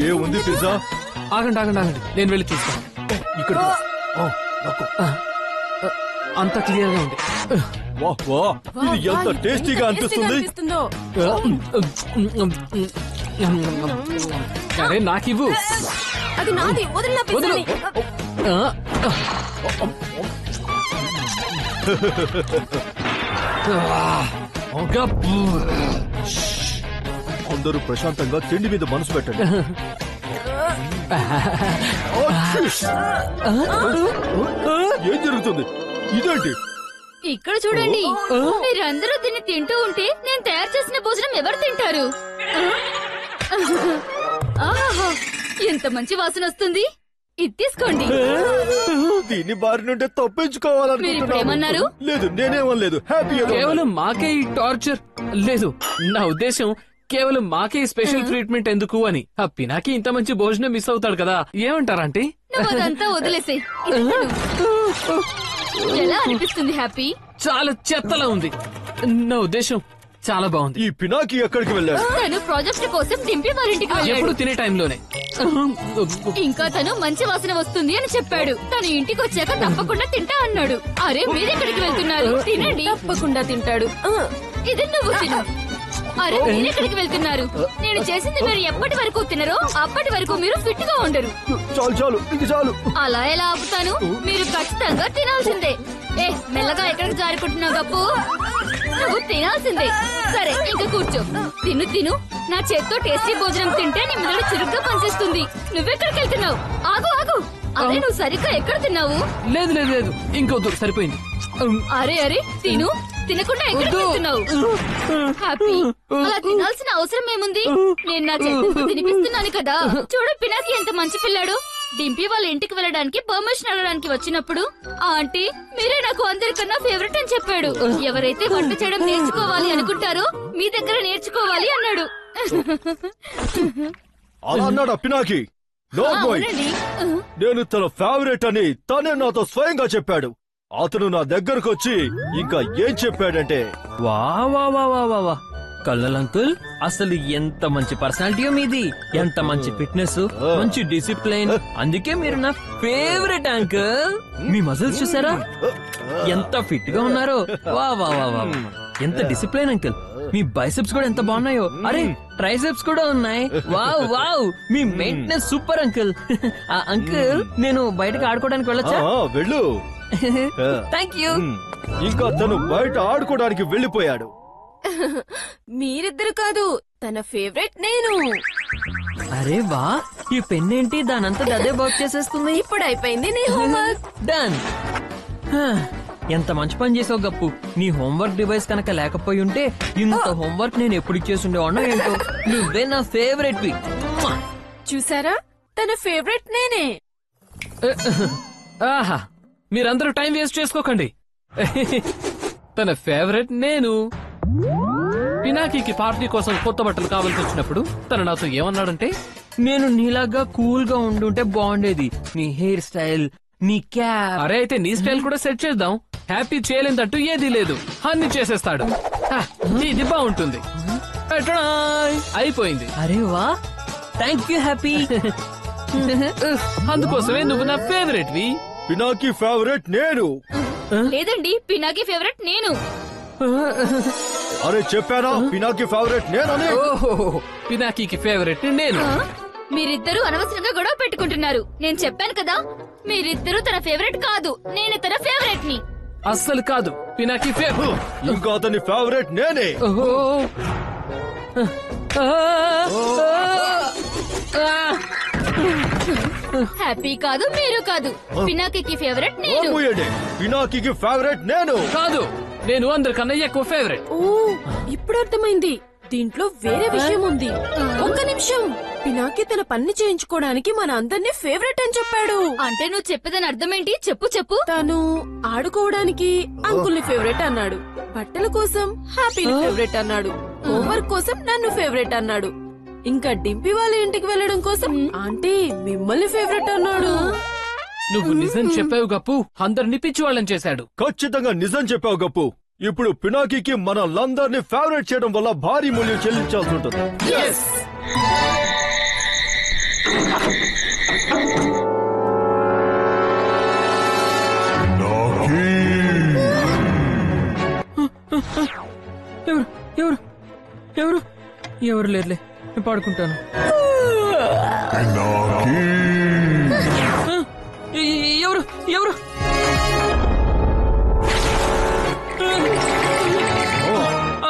ఏముంది పిజ్జా? ఆగండి ఆగండి ఆగండి, నేను వెళ్ళి చూస్తాను. ఇక్కడ అంత క్లియర్ గా ఉంది. ఇది ఎంత టేస్టీగా అనిపిస్తుంది. అరే నాకివ్వు. అది నాది, వదిలిన పిజ్జాని. అందరూ ప్రశాంతంగా తిండి మీద మనసు పెట్టండి. ఏం జరుగుతుంది? ఇదేంటి? ఇక్కడ చూడండి, మీరందరూ దీన్ని తింటూ ఉంటే నేను తయారు చేసిన భోజనం ఎవరు తింటారు? ఆహా, ఎంత మంచి వాసన వస్తుంది. ఇది తీసుకోండి. దీన్ని బారి నుండి తప్పించుకోవాలనుకుంటున్నాను. లేదు, నేనేమనలేదు. హ్యాపీ. కేవలం మాకే ఈ టార్చర్ లేదు. నా ఉద్దేశం కేవలం మాకే స్పెషల్ ట్రీట్మెంట్ ఎందుకు అని. ఆ పినాకి ఇంత మంచి భోజనం మిస్ అవుతాడు కదా, ఏమంటారంటే? అదంతా వదిలేసే. ఎలా అనిపిస్తుంది హ్యాపీ? చాలా చెత్తలా ఉంది. నా ఉద్దేశం చాలా బాగుంది. ఈ పినాకి ఎక్కడికి వెళ్ళాడు? తను ప్రాజెక్ట్ కోసం డింపి వారింటికి వెళ్ళాడు. ఎప్పుడు తినే టైంలోనే. ఇంకా తను మంచి వాసన వస్తుంది అని చెప్పాడు. తను ఇంటికి వచ్చాక తప్పకుండా తింటా అన్నాడు. అరే మీరెక్కడికి వెళ్తున్నారు? తినండి. తప్పకుండా తింటాడు. ఇది నువ్వు తిను. అరే మీరెక్కడికి వెళ్తున్నారు? నేను చేసింది మీరు ఎప్పటి వరకు తినరో అప్పటి వరకు మీరు ఫిట్ గా ఉండరు. చాలు చాలు, ఇది చాలు. అలా ఎలా ఆపుతాను? మీరు ఖచ్చితంగా తినాల్సిందే. ఏ మెల్లగా ఎక్కడికి జారుకుంటున్నావు గప్పు? నువ్వు తినాల్సిందే. సరే ఇంకా కూర్చో. తిను తిను. నా చేత్తో టేస్టీ భోజనం తింటే నీ మెదడు చురుగ్గా పనిచేస్తుంది. నువ్వెక్కడికి వెళ్తున్నావు? ఆగు ఆగు. అదే నువ్వు సరిగ్గా ఎక్కడ తిన్నావు? లేదు లేదు లేదు, ఇంకొద్దు, సరిపోయింది. అరే అరే తిను. తినకుండా ఎక్కడికి వెళ్తున్నావు? హ్యాపీ, అలా తినాల్సిన అవసరం ఏముంది? నేను నా చేతులతో తినిపిస్తున్నాను కదా. చూడు పినాకి ఎంత మంచి పిల్లాడు. డింపీ వాళ్ళ ఇంటికి వెళ్ళడానికి పర్మిషన్ అడగడానికి వచ్చినప్పుడు ఆంటీ మీరే నాకు అందరికన్నా ఫేవరెట్ అని చెప్పాడు. ఎవరైతే వంట చేయడం నేర్చుకోవాలి అనుకుంటారో మీ దగ్గర నేర్చుకోవాలి అన్నాడు. అలా అన్నాడా పినాకి? నేను తన ఫేవరెట్ అని తనే నాతో స్వయంగా చెప్పాడు. అతను నా దగ్గరకు వచ్చి ఇంకా ఏం చెప్పాడంటే, వా వా వా వా వా వా కల్లల్ అంకుల్, అసలు ఎంత మంచి పర్సనాలిటీ మీది, ఎంత మంచి ఫిట్నెస్, మంచి డిసిప్లిన్. అందుకే మీరు నా ఫేవరెట్ అంకుల్. మీ మజిల్స్ చూసారా ఎంత ఫిట్ గా ఉన్నారో? వా వా వా వా, ఎంత డిసిప్లిన్ అంకుల్. మీ బైసెప్స్ కూడా ఎంత బాగున్నాయో. అరే ట్రైసెప్స్ కూడా ఉన్నాయి. వావ్ వావ్, మీ మెయింటెనెన్స్ సూపర్ అంకుల్. అంకుల్ నేను బయటకు ఆడుకోవడానికి వెళ్ళొచ్చా? వెళ్ళు. Thank you. ఇంకా తను బయట ఆడుకోవడానికి వెళ్ళిపోయాడు. మీరిద్దరు కాదు, తన ఫేవరెట్ నేను. అరే వా, ఈ పెన్ ఏంటి దానంతా అదే వర్క్ చేసేస్తుంది. ఇప్పుడు అయిపోయింది నీ హోంవర్క్. డన్. ఎంత మంచి పని చేసావు గప్పు. నీ హోంవర్క్ డివైస్ కనుక లేకపోయి ఉంటే ఇంత హోంవర్క్ నేను ఎప్పుడు ఇచ్చేసుండేవాడినో ఏంటో. నువ్వే నా ఫేవరెట్ వి. చూసారా, తన ఫేవరెట్ నేనే. ఆహా, మీరందరూ టైం వేస్ట్ చేసుకోకండి. తన ఫేవరెట్ నేను. పినాకీకి పార్టీ కోసం కొత్త బట్టలు కావాల్సి వచ్చినప్పుడు తను నాతో ఏమన్నాడంటే, నేను నీలాగా కూల్ గా ఉండుంటే బాగుండేది. నీ హెయిర్ స్టైల్, నీ క్యాప్. అరే అయితే నీ స్టైల్ కూడా సెట్ చేద్దాం. హ్యాపీ చేయలేదంటూ ఏదీ లేదు, అన్ని చేసేస్తాడు. ఇది బాగుంటుంది. అయిపోయింది. అరే వా, థ్యాంక్ యూ హ్యాపీ. అందుకోసమే నువ్వు నా ఫేవరెట్ వి. పినాకి ఫేవరెట్ నేను. లేదండి, పినాకి ఫేవరెట్ నేను. అరే చెప్పానా పినాకి ఫేవరెట్ నేనని? ఓహో, పినాకీకి ఫేవరెట్ నేను. మీరిద్దరూ అనవసరంగా గొడవ పెట్టుకుంటున్నారు. నేను చెప్పాను కదా, మీరిద్దరూ తన ఫేవరెట్ కాదు, నేను తన ఫేవరెట్ ని. అస్సలు కాదు, పినాకి ఫేవరెట్. ఇంకా అతని ఫేవరెట్ నేనే. హ్యాపీ కాదు, మీరు కాదు. పినాకి ఫేవరెట్ నేను. పినాకి ఫేవరెట్ నేను కాదు, నేను అందరికన్నా ఎక్కువ ఫేవరెట్. ఓ, ఇప్పుడు అర్థమైంది. దీంట్లో వేరే విషయం ఉంది. ఒక్క నిమిషం. పినాకి తన పని చేయించుకోవడానికి మన అందరినీ ఫేవరెట్ అని చెప్పాడు. అంటే నువ్వు చెప్పేదని అర్థమేంటి? చెప్పు చెప్పు. తను ఆడుకోవడానికి అంకుల్ ని ఫేవరెట్ అన్నాడు, బట్టల కోసం హ్యాపీని ఫేవరెట్ అన్నాడు, హోంవర్క్ కోసం నన్ను ఫేవరెట్ అన్నాడు, ఇంకా డింపి వాళ్ళ ఇంటికి వెళ్ళడం కోసం ఆంటీ మిమ్మల్ని ఫేవరెట్ అన్నాడు. నువ్వు నిజం చెప్పావు గప్పు, అందరిని పిచ్చివాళ్ళని చేశాడు. ఖచ్చితంగా నిజం చెప్పావు గప్పు. ఇప్పుడు పినాకీకి మనలందరినీ ఫేవరెట్ చేయడం వల్ల భారీ మూల్యం చెల్లించాల్సి ఉంటుంది. ఎవరు ఎవరు ఎవరు ఎవరు లేదులే నేను పాడుకుంటాను. ఎవరు ఎవరు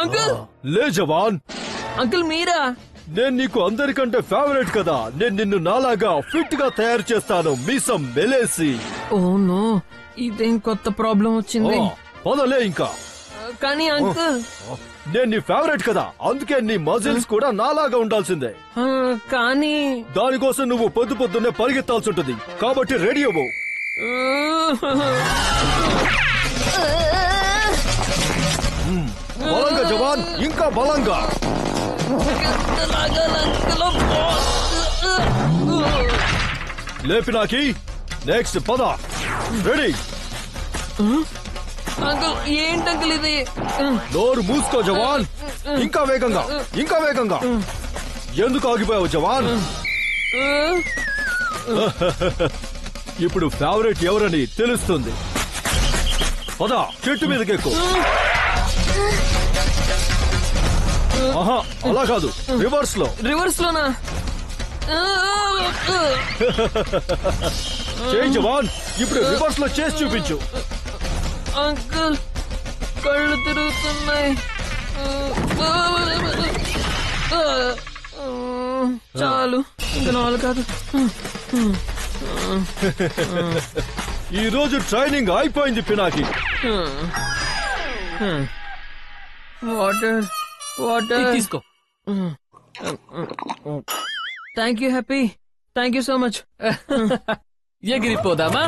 అంకుల్ లే జవాన్, అంకుల్ మీరా? నేను నీకు అందరికంటే ఫేవరెట్ కదా. నేను నిన్ను నాలాగా ఫిట్ గా తయారు చేస్తాను, మీసం మెలేసి. ఓ నో, ఇదేం కొత్త ప్రాబ్లం వచ్చింది. పదలే ఇంకా. కానీ అంకుల్ నేను నీ ఫేవరెట్ కదా, అందుకే నీ మజిల్స్ కూడా నాలాగా ఉండాల్సిందే. కానీ దానికోసం నువ్వు పొద్దు పొద్దున్నే పరిగెత్తాల్సి ఉంటుంది. కాబట్టి రెడీ అవ్వు. బలంగా జవాన్, ఇంకా బలంగా. లేపినాకి నెక్స్ట్ పద. రెడీ? అంకుల్ ఏంటి అంకుల్ ఇది? నోరు మూసుకో జవాన్. ఇంకా వేగంగా, ఇంకా వేగంగా. ఎందుకు ఆగిపోయావు జవాన్? ఇప్పుడు ఫేవరెట్ ఎవరని తెలుస్తుంది. పద, చెట్టు మీదకెక్కు. ఆహా, అలా కాదు, రివర్స్ లో. రివర్స్ లోనా? చేయి జవాన్, ఇప్పుడు రివర్స్ లో చేసి చూపించు. అంకుల్ కళ్ళు తిరుగుతున్నాయి. చాలు, ఇంకా నాలుగు కాదు. ఈ రోజు ట్రైనింగ్ అయిపోయింది పినాకి. వాటర్ వాటర్ తీసుకో. Thank you happy, thank you so much. ఎగిరిపోదామా?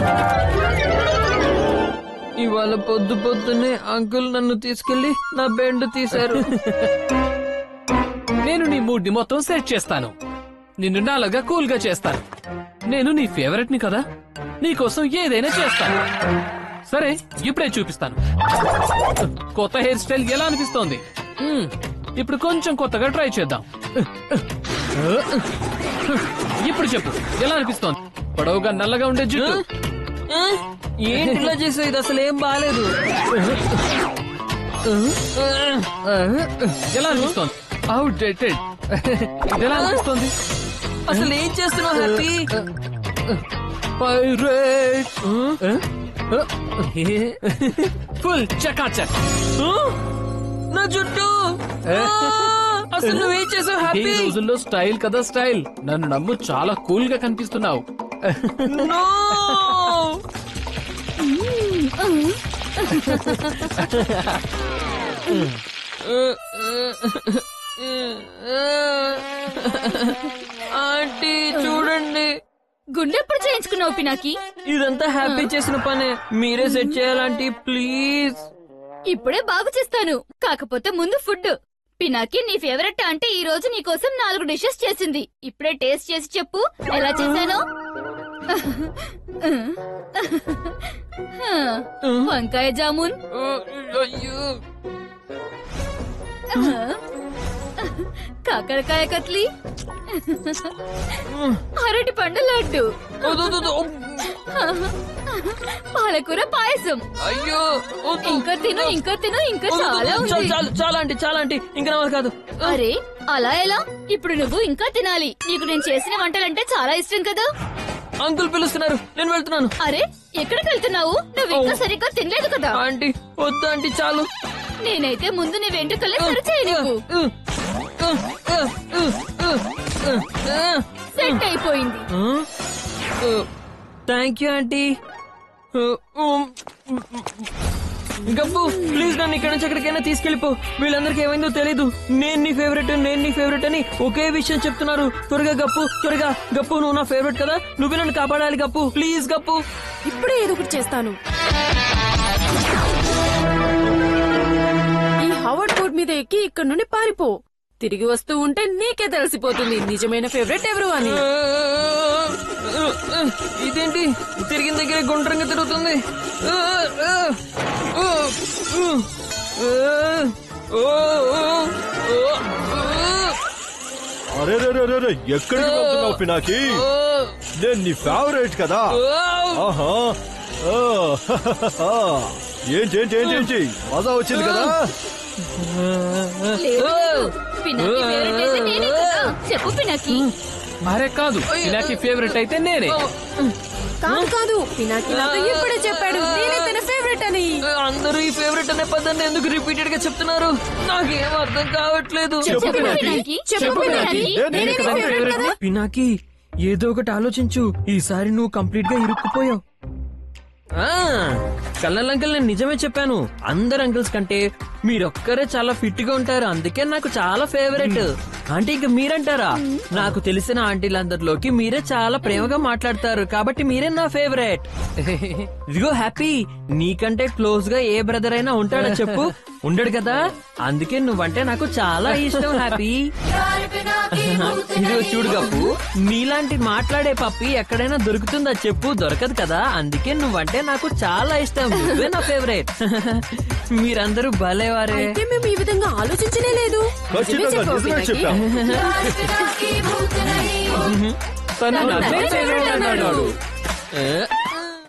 ఇవాళ పొద్దు పొద్దున్నే అంకుల్ నన్ను తీసుకెళ్లి నా బెండ్ తీశారు. నేను నీ మూడ్ ని మొత్తం సెట్ చేస్తాను. నిన్ను నాలాగా కూల్ గా చేస్తాను. నేను నీ ఫేవరెట్ ని కదా, నీకోసం ఏదైనా చేస్తాను. సరే, ఇప్పుడే చూపిస్తాను. కొత్త హెయిర్ స్టైల్ ఎలా అనిపిస్తోంది? ఇప్పుడు కొంచెం కొత్తగా ట్రై చేద్దాం. ఇప్పుడు చెప్పు, ఎలా అనిపిస్తోంది? పొడవుగా నల్లగా ఉండే జుట్టు. ఏంటి ఇలా చేసావు? ఇది అసలు ఏం బాలేదు. ఎలా అనిపిస్తోంది? అవుట్డేటెడ్. ఎలా అనిపిస్తోంది? అసలు ఏం చేస్తున్నావు హ్యాపీ? పైరేట్. ఫుల్ చకాచక్. నా జుట్టు అసలు నువ్వేం చేసావు ఈ హ్యాపీ? రోజుల్లో స్టైల్ కదా స్టైల్. నన్ను నమ్ము, చాలా కూల్ గా కనిపిస్తున్నావు. No! ఆంటీ చూడండి, గుండెప్పుడు చేయించుకున్నావు పినాకి? ఇదంతా హ్యాపీ చేసిన పనే. మీరే సెట్ చేయాలంటీ ప్లీజ్. ఇప్పుడే బాగు చేస్తాను. కాకపోతే ముందు ఫుడ్. పినాకి, నీ ఫేవరెట్ అంటే ఈ రోజు నీ కోసం 4 డిషెస్ చేసింది. ఇప్పుడే టేస్ట్ చేసి చెప్పు ఎలా చేశానో. వంకాయ జామున్, అయ్యో, కాకరకాయ కత్లీ, అరటి పండు లడ్డు, పాలకూర పాయసం. అయ్యో ఇంకా తిను, ఇంకా తిను, ఇంకా చాలా ఉంది. చాలా అంటే చాలా అంటే ఇంకా నా వల్ల కాదు. అరే, అలా ఎలా? ఇప్పుడు నువ్వు ఇంకా తినాలి. నీకు నేను చేసిన వంటలంటే చాలా ఇష్టం కదా. అంకుల్ పిలుస్తున్నారు, నేను వెళ్తున్నాను. అరే, ఎక్కడికి వెళ్తున్నావు? నువ్వు ఇంకా సరిగ్గా తినలేదు కదా. ఆంటీ వద్దు ఆంటీ, చాలు. నేనైతే ముందు నీ వెంట్రుకలే సరిచేయి. నీకు సెట్ అయిపోయింది. Thank you aunty. గబ్బు ప్లీజ్ నన్ను ఇక్కడి నుంచి ఎక్కడికైనా తీసుకెళ్లిపో. వీళ్ళందరికీ ఏమైందో తెలీదు. నేను నీ ఫేవరెట్ అని ఒకే విషయం చెప్తున్నారు. త్వరగా గప్పు, త్వరగా గప్పు, నువ్వు నా ఫేవరెట్ కదా, నువ్వే నన్ను కాపాడాలి గప్పు, ప్లీజ్ గప్పు. ఇప్పుడే ఏదో ఒకటి చేస్తాను. ఈ హవర్డ్ బోర్డ్ మీద ఎక్కి ఇక్కడ నుండి పారిపో. తిరిగి వస్తూ ఉంటే నీకే తెలిసిపోతుంది నిజమైన ఫేవరెట్ ఎవరు అని. ఇదేంటి తిరిగిన దగ్గర గుండ్రంగా తిరుగుతుంది? అరే ఎక్కడికి వెళ్తున్నావు పినాకి? నేను నీ ఫేవరెట్ కదా. ఆహా ఆ, ఏంటి మజా వచ్చింది కదా. లేదు, పినాకి ఫేవరెట్ అయితే నేనే కదా. చెప్పు పినాకి. అరే కాదు, పినాకి ఫేవరెట్ అయితే నేనే. కాదు పినాకి నాతో ఇప్పుడే చెప్పాడు నేనే తన ఫేవరెట్ అని. అందరూ ఈ ఫేవరెట్ అనే పదాన్ని ఎందుకు రిపీటెడ్ గా చెప్తున్నారు? నాకేం అర్థం కావట్లేదు. చెప్పు పినాకి. చెప్పు పినాకి. నేనే కదా ఫేవరెట్. పినాకి ఏదో ఒకటి ఆలోచించు. ఈసారి నువ్వు కంప్లీట్ గా ఇరుక్కుపోయావు. కల్లల్ అంకుల్, నేను నిజమే చెప్పాను. అందరు అంకుల్స్ కంటే మీరొక్కరే చాలా ఫిట్ గా ఉంటారు, అందుకే నాకు చాలా ఫేవరెట్. ఆంటీ ఇంక మీరంటారా? నాకు తెలిసిన ఆంటీలందరిలోకి మీరే చాలా ప్రేమగా మాట్లాడతారు, కాబట్టి మీరే నా ఫేవరెట్. ఇదిగో హ్యాపీ, నీకంటే క్లోజ్ గా ఏ బ్రదర్ అయినా ఉంటాడా చెప్పు? ఉండడు కదా, అందుకే నువ్వంటే నాకు చాలా ఇష్టం హ్యాపీ. ఇదిగో చూడు గప్పు, నీలాంటి మాట్లాడే పప్పి ఎక్కడైనా దొరుకుతుందా చెప్పు? దొరకదు కదా, అందుకే నువ్వంటే నాకు చాలా ఇష్టం. నువ్వే నా ఫేవరెట్. మీరందరూ భలేవారే. అయితే మేము ఈ విధంగా ఆలోచించనే లేదు. ఖచ్చితంగా నిజమే చెప్పావు. తను నన్నే ఫేవరెట్ అన్నాడు.